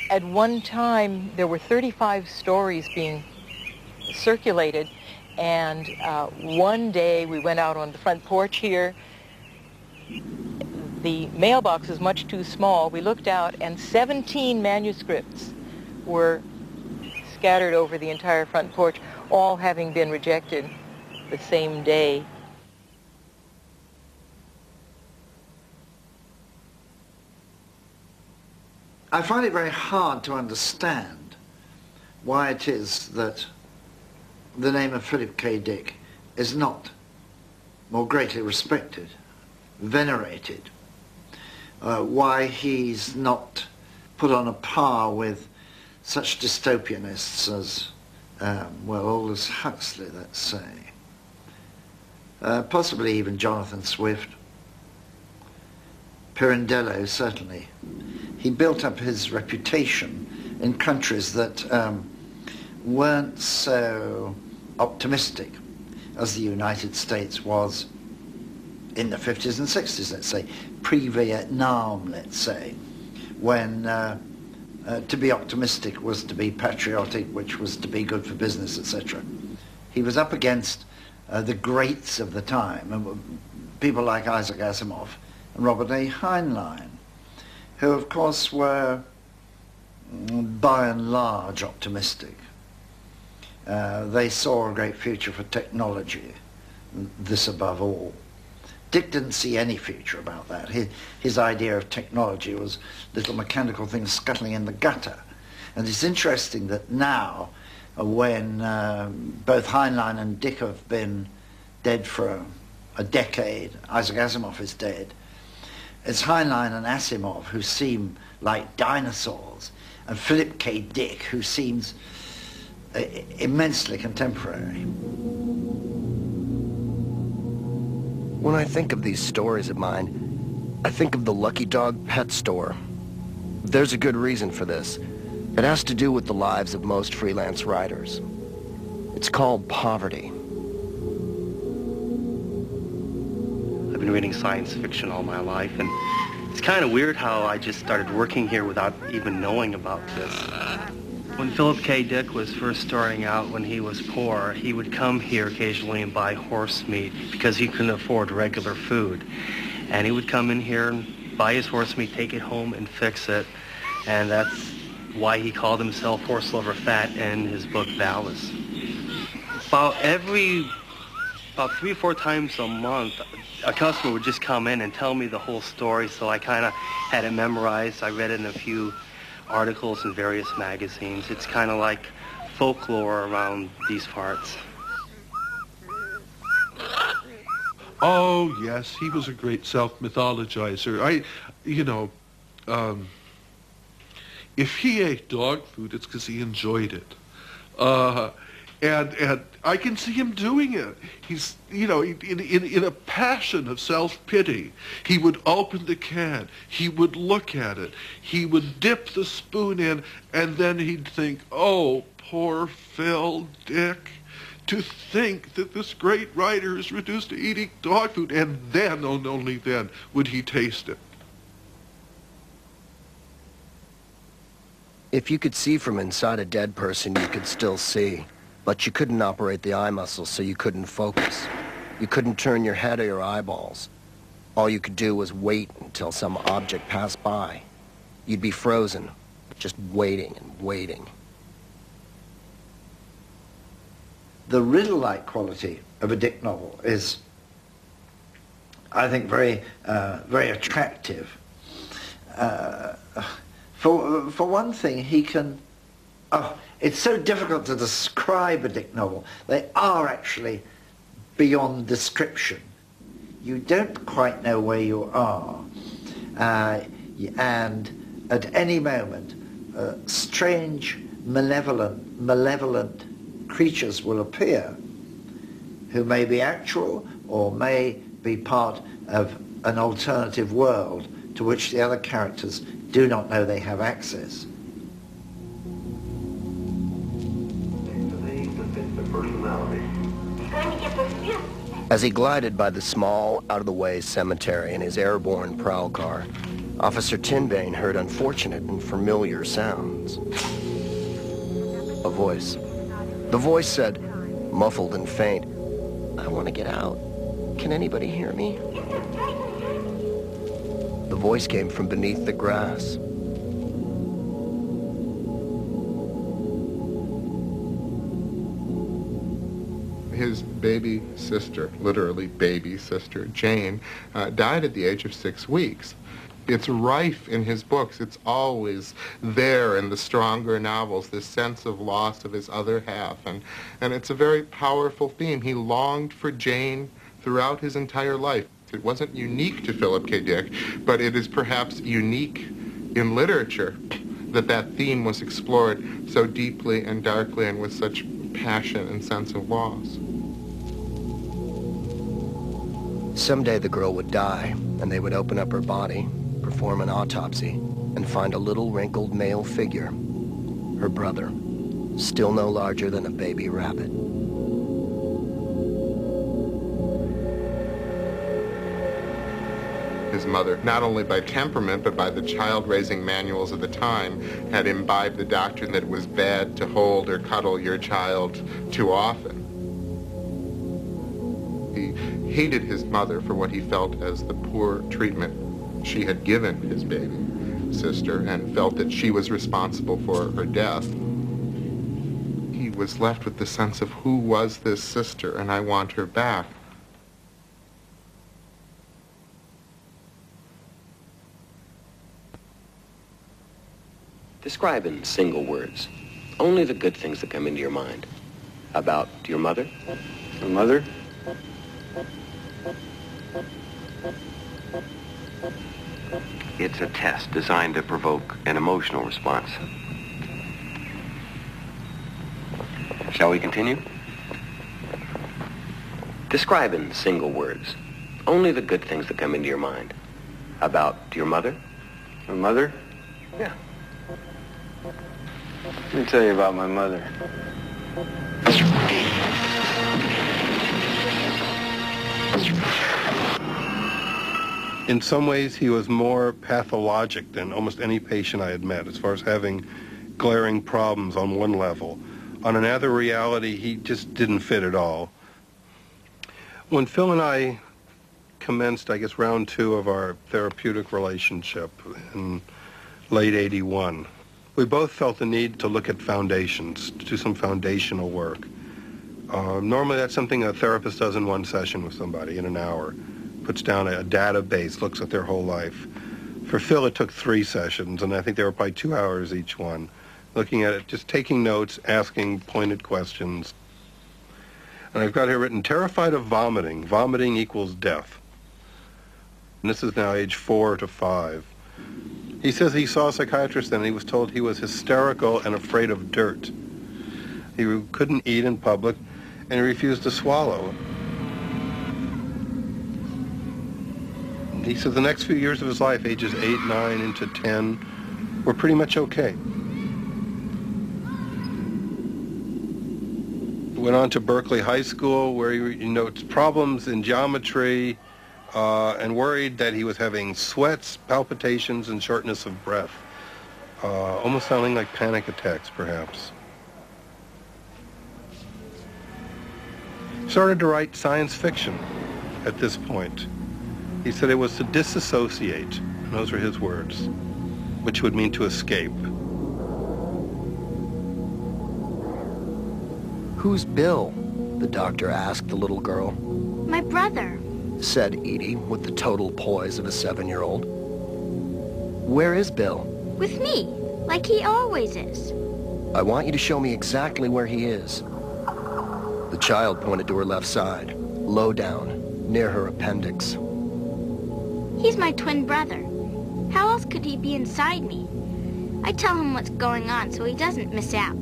At one time, there were 35 stories being circulated, and one day we went out on the front porch here. The mailbox was much too small. We looked out, and 17 manuscripts were scattered over the entire front porch, all having been rejected the same day. I find it very hard to understand why it is that the name of Philip.K. Dick is not more greatly respected, venerated, why he's not put on a par with such dystopianists as, well, Aldous Huxley, let's say, possibly even Jonathan Swift, Pirandello, certainly. He built up his reputation in countries that weren't so optimistic as the United States was in the 50s and 60s, let's say, pre-Vietnam, let's say, when to be optimistic was to be patriotic, which was to be good for business, etc. He was up against the greats of the time, and people like Isaac Asimov and Robert A. Heinlein, who of course were by and large optimistic. They saw a great future for technology, this above all. Dick didn't see any future about that. His idea of technology was little mechanical things scuttling in the gutter. And it's interesting that now, when both Heinlein and Dick have been dead for a decade, Isaac Asimov is dead, it's Heinlein and Asimov who seem like dinosaurs, and Philip.K. Dick who seems immensely contemporary. When I think of these stories of mine, I think of the Lucky Dog pet store. There's a good reason for this. It has to do with the lives of most freelance writers. It's called poverty. I've been reading science fiction all my life, and it's kind of weird how I just started working here without even knowing about this. When Philip.K. Dick was first starting out, when he was poor, he would come here occasionally and buy horse meat because he couldn't afford regular food. And he would come in here and buy his horse meat, take it home and fix it. And that's why he called himself Horse Liver Fat in his book Valis. About 3 or 4 times a month, a customer would just come in and tell me the whole story, so I kind of had it memorized. I read it in a few articles in various magazines. It's kind of like folklore around these parts. Oh, yes, he was a great self-mythologizer. If he ate dog food, it's because he enjoyed it. And I can see him doing it. He's, in a passion of self-pity. He would open the can, he would look at it, he would dip the spoon in, and then he'd think, oh, poor Phil Dick, to think that this great writer is reduced to eating dog food, and then, and only then, would he taste it. If you could see from inside a dead person, you could still see. But you couldn't operate the eye muscles, so you couldn't focus. You couldn't turn your head or your eyeballs. All you could do was wait until some object passed by. You'd be frozen, just waiting and waiting. The riddle-like quality of a Dick novel is, I think, very attractive. For one thing, he can... it's so difficult to describe a Dick novel. They are actually beyond description. You don't quite know where you are. And at any moment, strange, malevolent creatures will appear who may be actual or may be part of an alternative world to which the other characters do not know they have access. As he glided by the small, out-of-the-way cemetery in his airborne prowl car, Officer Tinbane heard unfortunate and familiar sounds. A voice. The voice said, muffled and faint, "I want to get out. Can anybody hear me?" The voice came from beneath the grass. His baby sister, literally baby sister, Jane, died at the age of 6 weeks. It's rife in his books. It's always there in the stronger novels, this sense of loss of his other half. And it's a very powerful theme. He longed for Jane throughout his entire life. It wasn't unique to Philip.K. Dick, but it is perhaps unique in literature that that theme was explored so deeply and darkly and with such passion and sense of loss. Someday the girl would die, and they would open up her body, perform an autopsy, and find a little wrinkled male figure, her brother, still no larger than a baby rabbit. His mother, not only by temperament, but by the child-raising manuals of the time, had imbibed the doctrine that it was bad to hold or cuddle your child too often. He hated his mother for what he felt as the poor treatment she had given his baby sister, and felt that she was responsible for her death. He was left with the sense of, who was this sister, and I want her back. Describe in single words only the good things that come into your mind about your mother. My mother? It's a test designed to provoke an emotional response. Shall we continue? Describe in single words only the good things that come into your mind about your mother. My mother? Yeah. Let me tell you about my mother. In some ways, he was more pathologic than almost any patient I had met, as far as having glaring problems on one level. On another reality, he just didn't fit at all. When Phil and I commenced, I guess, round 2 of our therapeutic relationship in late '81, we both felt the need to look at foundations, to do some foundational work. Normally, that's something a therapist does in one session with somebody in an hour. Puts down a database, looks at their whole life. For Phil, it took 3 sessions, and I think they were probably 2 hours each one. Looking at it, just taking notes, asking pointed questions. And I've got here written, terrified of vomiting. Vomiting equals death. And this is now age 4 to 5. He says he saw a psychiatrist and he was told he was hysterical and afraid of dirt. He couldn't eat in public, and he refused to swallow. He said the next few years of his life, ages 8, 9, into 10, were pretty much okay. He went on to Berkeley High School, where he notes problems in geometry, and worried that he was having sweats, palpitations, and shortness of breath. Almost sounding like panic attacks, perhaps. He started to write science fiction at this point. He said it was to disassociate, and those were his words, which would mean to escape. Who's Bill? The doctor asked the little girl. My brother, said Edie with the total poise of a 7-year-old. Where is Bill? with me, like he always is. I want you to show me exactly where he is. The child pointed to her left side, low down, near her appendix. He's my twin brother. How else could he be inside me? I tell him what's going on so he doesn't miss out.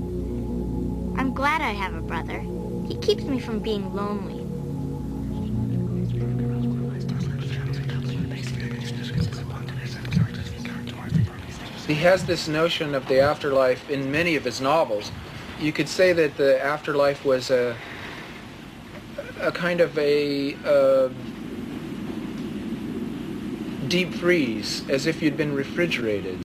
I'm glad I have a brother. He keeps me from being lonely. He has this notion of the afterlife in many of his novels. You could say that the afterlife was a kind of a deep freeze, as if you'd been refrigerated.